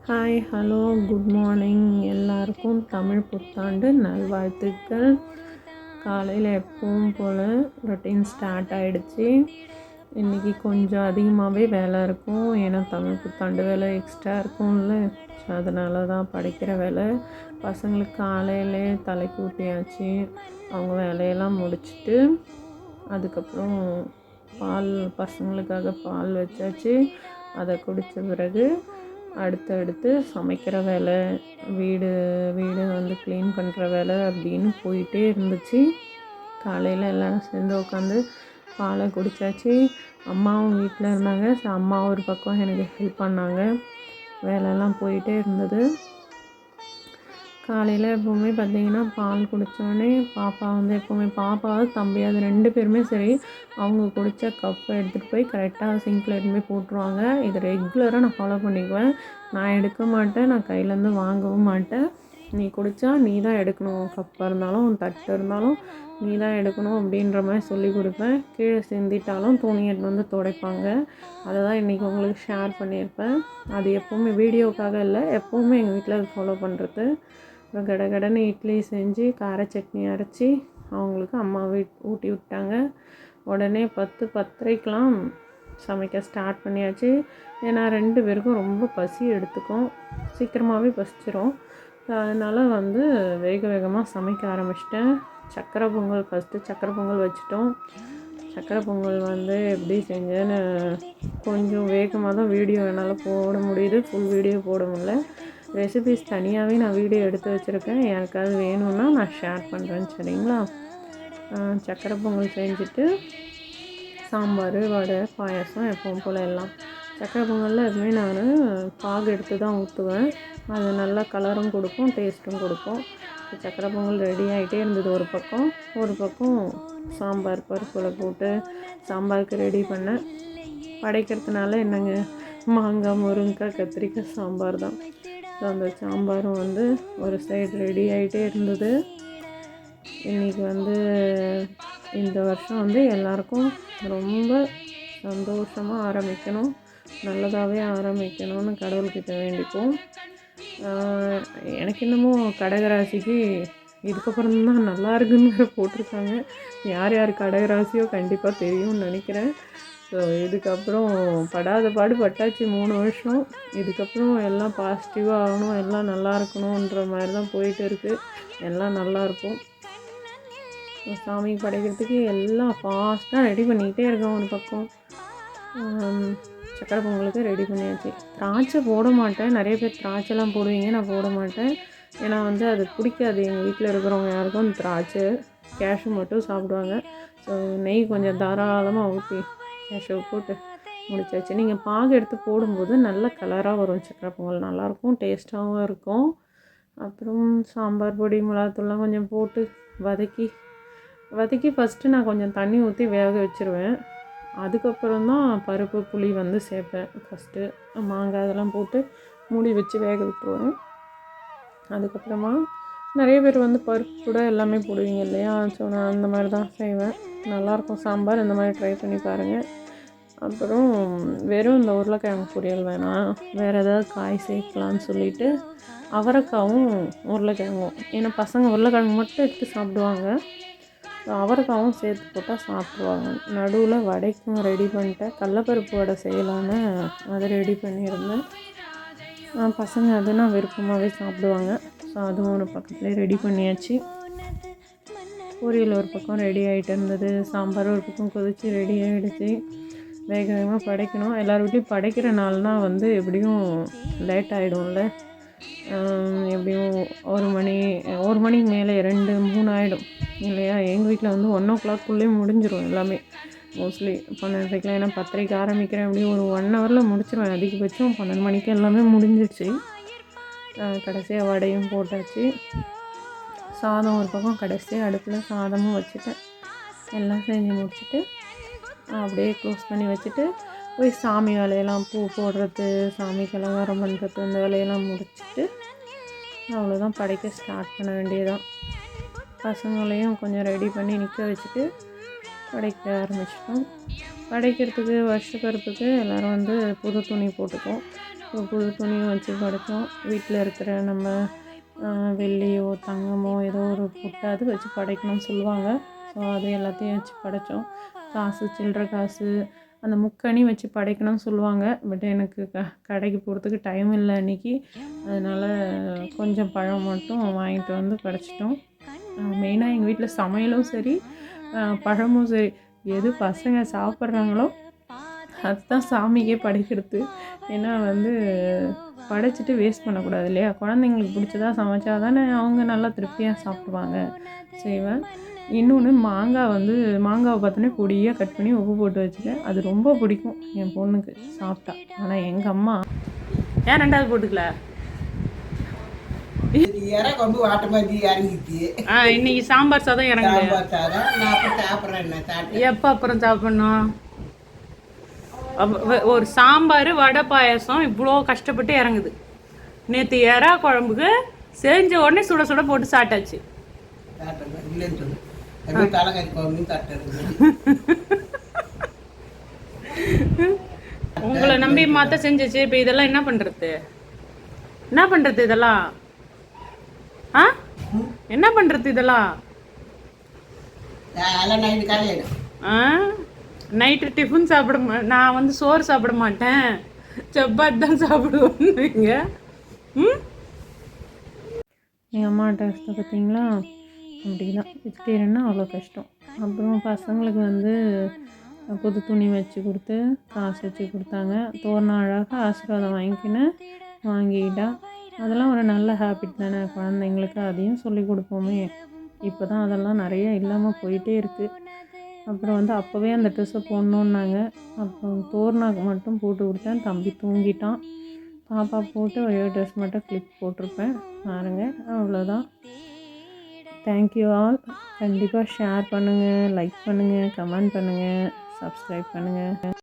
Hi, hello, good morning. எல்லாருக்கும் தமிழ் புத்தாண்டு நல்வாழ்த்துக்கள். காலையில் எப்பவும் போல் ரொட்டீன் ஸ்டார்ட் ஆகிடுச்சி. இன்றைக்கி கொஞ்சம் அதிகமாகவே வேலை இருக்கும். ஏன்னா தமிழ் புத்தாண்டு வேலை எக்ஸ்ட்ரா இருக்கும்ல. ஸோ அதனால தான் படிக்கிற வேலை. பசங்களுக்கு காலையிலே தலைக்கு ஊற்றியாச்சு. அவங்க வேலையெல்லாம் முடிச்சுட்டு அதுக்கப்புறம் பால் பசங்களுக்காக பால் வச்சாச்சு. அதை குடித்த பிறகு அடுத்தடுத்து சமைக்கிற வேலை, வீடு வந்து க்ளீன் பண்ணுற வேலை அப்படின்னு போயிட்டே இருந்துச்சு. காலையில் எல்லோரும் சேர்ந்து உட்காந்து பாலை குடித்தாச்சு. அம்மாவும் வீட்டில் இருந்தாங்க. ஸோ அம்மா ஒரு பக்கம் எனக்கு ஹெல்ப் பண்ணாங்க. வேலையெல்லாம் போயிட்டே இருந்தது. காலையில் எப்போவுமே பார்த்திங்கன்னா பால் குடித்தோடனே பாப்பா வந்து எப்போவுமே பாப்பாவது தம்பியாவது 2 பேருமே சரி, அவங்க குடித்த கப்பை எடுத்துகிட்டு போய் கரெக்டாக சிங்கில் எடுத்துகிட்டு போய் போட்டுருவாங்க. இதை ரெகுலராக நான் ஃபாலோ பண்ணிக்குவேன். நான் எடுக்க மாட்டேன், நான் கையிலேருந்து வாங்கவும் மாட்டேன். நீ குடித்தா நீ தான் எடுக்கணும், கப்பாக இருந்தாலும் தட்டு இருந்தாலும் நீ தான் எடுக்கணும் அப்படின்ற மாதிரி சொல்லி கொடுப்பேன். கீழே சிந்திட்டாலும் துணி எடுத்து வந்து துடைப்பாங்க. அதை தான் இன்றைக்கி உங்களுக்கு ஷேர் பண்ணியிருப்பேன். அது எப்போவுமே வீடியோக்காக இல்லை, எப்போவுமே எங்கள் வீட்டில் அது ஃபாலோ பண்ணுறது. அப்புறம் கடகடன்னு இட்லி செஞ்சு கார சட்னி அரைச்சி அவங்களுக்கு அம்மா ஊட்டி விட்டாங்க. உடனே 10:30க்கெலாம் சமைக்க ஸ்டார்ட் பண்ணியாச்சு. ஏன்னா 2 பேருக்கும் ரொம்ப பசி எடுத்துக்கும், சீக்கிரமாகவே பசிச்சிரும். அதனால் வந்து வேகமாக சமைக்க ஆரம்பிச்சிட்டேன். சக்கரை பொங்கல் ஃபஸ்ட்டு சக்கரை பொங்கல் வச்சுட்டோம். சக்கரை பொங்கல் வந்து எப்படி செஞ்சேன்னு கொஞ்சம் வேகமாக தான் வீடியோ என்னால் போட முடியுது, ஃபுல் வீடியோ போட முடியல. ரெசிபிஸ் தனியாகவே நான் வீடியோ எடுத்து வச்சுருக்கேன். யாருக்காவது வேணும்னா நான் ஷேர் பண்ணுறேன், சரிங்களா? சக்கரை பொங்கல் செஞ்சுட்டு சாம்பார், வடை, பாயாசம் எப்பவும் போல் எல்லாம். சக்கரை பொங்கலில் எதுவுமே நான் பாகு எடுத்து தான் ஊற்றுவேன். அது நல்லா கலரும் கொடுக்கும், டேஸ்ட்டும் கொடுக்கும். சக்கரை பொங்கல் ரெடி ஆகிட்டே இருந்தது. ஒரு பக்கம் சாம்பார் பருப்பில் போட்டு சாம்பாருக்கு ரெடி பண்ணேன். படைக்கிறதுனால என்னங்க, மாங்காய், முருங்கைக்காய், கத்திரிக்காய் சாம்பார் தான். அந்த சாம்பாரும் வந்து ஒரு சைடு ரெடி ஆகிட்டே இருந்தது. இன்றைக்கி வந்து இந்த வருஷம் வந்து எல்லாருக்கும் ரொம்ப சந்தோஷமாக ஆரம்பிக்கணும், நல்லதாகவே ஆரம்பிக்கணும்னு கடவுள்கிட்ட வேண்டிப்போம். எனக்கு என்னமோ கடகராசிக்கு இதுக்கப்புறம் தான் நல்லா இருக்குன்னு போட்டிருக்காங்க. யார் யார் கடகராசியோ கண்டிப்பாக தெரியும்னு நினைக்கிறேன். ஸோ இதுக்கப்புறம் படாத பாடு பட்டாச்சு 3 வருஷம். இதுக்கப்புறம் எல்லாம் பாசிட்டிவாக ஆகணும், எல்லாம் நல்லா இருக்கணுன்ற மாதிரி தான் போயிட்டு இருக்குது. எல்லாம் நல்லாயிருக்கும். சாமி படைக்கிறதுக்கு எல்லாம் ஃபாஸ்ட்டாக ரெடி பண்ணிக்கிட்டே இருக்கோம். ஒரு பக்கம் சக்கரை பொங்கலுக்கு ரெடி பண்ணியாச்சு. திராட்சை போட மாட்டேன். நிறைய பேர் திராட்சைலாம் போடுவீங்க, நான் போட மாட்டேன். ஏன்னா வந்து அது பிடிக்காது. எங்கள் வீட்டில் இருக்கிறவங்க யாருக்கும் திராட்சை, கேஷு மட்டும் சாப்பிடுவாங்க. ஸோ நெய் கொஞ்சம் தாராளமாக ஊற்றி கேஷு போட்டு முடிச்சாச்சு. நீங்கள் பாகு எடுத்து போடும்போது நல்ல கலராக வரும். சக்கரை பொங்கல் நல்லாயிருக்கும், டேஸ்ட்டாகவும் இருக்கும். அப்புறம் சாம்பார் பொடி, மிளகாத்தூள்லாம் கொஞ்சம் போட்டு வதக்கி ஃபஸ்ட்டு நான் கொஞ்சம் தண்ணி ஊற்றி வேக வச்சுருவேன். அதுக்கப்புறம் தான் பருப்பு, புளி வந்து சேர்ப்பேன். ஃபஸ்ட்டு மாங்காய் அதெல்லாம் போட்டு மூடி வச்சு வேக விட்டுருவேன். அதுக்கப்புறமா நிறைய பேர் வந்து பருப்பு கூட எல்லாமே போடுவீங்க இல்லையா? ஸோ நான் அந்த மாதிரி தான் செய்வேன். நல்லாயிருக்கும் சாம்பார். இந்த மாதிரி ட்ரை பண்ணி பாருங்கள். அப்புறம் வெறும் இந்த உருளைக்கிழங்கு பொரியல் வேணாம், வேறு ஏதாவது காய் சேர்க்கலான்னு சொல்லிவிட்டு அவரைக்காவும் உருளைக்கிழங்கும், ஏன்னா பசங்க உருளைக்கிழங்கு மட்டும் எடுத்து சாப்பிடுவாங்க. அவரைக்காவும் சேர்த்து போட்டால் சாப்பிடுவாங்க. நடுவில் வடைக்கும் ரெடி பண்ணிட்டேன். கடலப்பருப்பு வடை செய்யலான்னு அதை ரெடி பண்ணியிருந்தேன். பசங்க அதுனா விருப்பமாகவே சாப்பிடுவாங்க. ஸோ அதுவும் ஒரு பக்கத்துலேயே ரெடி பண்ணியாச்சு. பொரியல் ஒரு பக்கம் ரெடி ஆகிட்டு இருந்தது. சாம்பார் ஒரு பக்கம் கொதித்து ரெடி ஆகிடுச்சு. வேகமாக படைக்கணும். எல்லார் வீட்லேயும் படைக்கிற நாள்னால் வந்து எப்படியும் லேட் ஆகிடும்ல. எப்படியும் 1 மணிக்கு மேலே 2, 3 ஆகிடும் இல்லையா? எங்கள் வீட்டில் வந்து 1 o'clock முடிஞ்சிடும் எல்லாமே. மோஸ்ட்லி 12:30. ஏன்னா 10:30 ஆரம்பிக்கிறேன். எப்படியும் ஒரு 1 ஹவரில் முடிச்சிடுவேன். அதிகபட்சம் 12 மணிக்கு எல்லாமே முடிஞ்சிடுச்சு. கடைசியாக வடையும் போட்டாச்சு. சாதம் ஒரு பக்கம் கடைசியாக அடுப்பில் சாதமும் வச்சுட்டேன். எல்லாம் செஞ்சு முடிச்சுட்டு அப்படியே க்ளோஸ் பண்ணி வச்சுட்டு போய் சாமி வேலையெல்லாம் பூ போடுறது, சாமிக்கு அலங்காரம் பண்ணுறது, இந்த வேலையெல்லாம் முடிச்சுட்டு அவ்வளோதான், படைக்க ஸ்டார்ட் பண்ண வேண்டியதுதான். பசங்களையும் கொஞ்சம் ரெடி பண்ணி நிற்க வச்சுட்டு படைக்க ஆரம்பிச்சிட்டோம். படைக்கிறதுக்கு வருஷ கருப்புக்கு எல்லோரும் வந்து புது துணி போட்டுப்போம். புது துணியும் வச்சு படைத்தோம். வீட்டில் இருக்கிற நம்ம வெள்ளியோ தங்கமோ ஏதோ ஒரு பொட்டாவது வச்சு படைக்கணும்னு சொல்லுவாங்க. ஸோ அது எல்லாத்தையும் வச்சு படைத்தோம். காசு சில்லற காசு அந்த முக்கணி வச்சு படைக்கணும்னு சொல்லுவாங்க. பட் எனக்கு கடைக்கு போகிறதுக்கு டைம் இல்லை அன்றைக்கி. அதனால் கொஞ்சம் பழம் மட்டும் வாங்கிட்டு வந்து படைச்சிட்டோம். மெயினாக எங்கள் வீட்டில் சமையலும் சரி பழமும் சரி எது பசங்க சாப்பிட்றாங்களோ அதுதான் சாமிக்கே படைக்கிறது. ஏன்னா வந்து படைச்சிட்டு வேஸ்ட் பண்ணக்கூடாது இல்லையா? குழந்தைங்களுக்கு பிடிச்சதா சமைச்சா தானே அவங்க நல்லா திருப்தியாக சாப்பிடுவாங்க. செய்வேன். இன்னொன்று மாங்காவை பார்த்தோன்னே பொடியாக கட் பண்ணி உப்பு போட்டு வச்சுட்டேன். அது ரொம்ப பிடிக்கும் என் பொண்ணுக்கு சாப்பிட்டா. ஆனால் எங்கள் அம்மா ஏன் 2வது போட்டுக்கல? இன்னைக்கு சாம்பார் சாதம் இறங்குது. எப்போ அப்புறம் சாப்பிட்ணும்? ஒரு சாம்பார் வடை பாயாசம் இவ்வளோ கஷ்டப்பட்டு இறங்குது. நேற்று எறா குழம்புக்கு செஞ்ச உடனே சுட சுட போட்டு சாப்பிட்டாச்சு. உங்களை நம்பி மாத்த செஞ்சிச்சு. இப்போ இதெல்லாம் என்ன பண்ணுறது? இதெல்லாம் என்ன பண்ணுறது? இதெல்லாம் நைட்டு டிஃபன் நான் வந்து சோறு சாப்பிட மாட்டேன், சப்பாத்தி தான் சாப்பிடுவோங்க. எங்கள் அம்மா டேஸ்ட்டை பார்த்தீங்களா? அப்படிதான் வெஜிடேரியன்னா அவ்வளோ கஷ்டம். அப்புறம் பசங்களுக்கு வந்து புது துணி வச்சு கொடுத்து காசு வச்சு கொடுத்தாங்க. தோரணம் அழகாக ஆசீர்வாதம் வாங்கிக்கிட்டா. அதெல்லாம் ஒரு நல்ல ஹேபிட் தானே குழந்தைங்களுக்கு. அதையும் சொல்லி கொடுப்போமே. இப்போ தான் அதெல்லாம் நிறைய இல்லாமல் போயிட்டே இருக்குது. அப்புறம் வந்து அப்போவே அந்த ட்ரெஸ்ஸை போடணுன்னாங்க. அப்புறம் தோர்னாக்கு மட்டும் போட்டு கொடுத்தேன். தம்பி தூங்கிட்டான். பாப்பா போட்டு ஒரே ட்ரெஸ் மட்டும் கிளிப் போட்டிருப்பேன் பாருங்க. அவ்வளோதான். Thank you all. கண்டிப்பாக ஷேர் பண்ணுங்கள், லைக் பண்ணுங்கள், கமெண்ட் பண்ணுங்கள், சப்ஸ்கிரைப் பண்ணுங்கள்.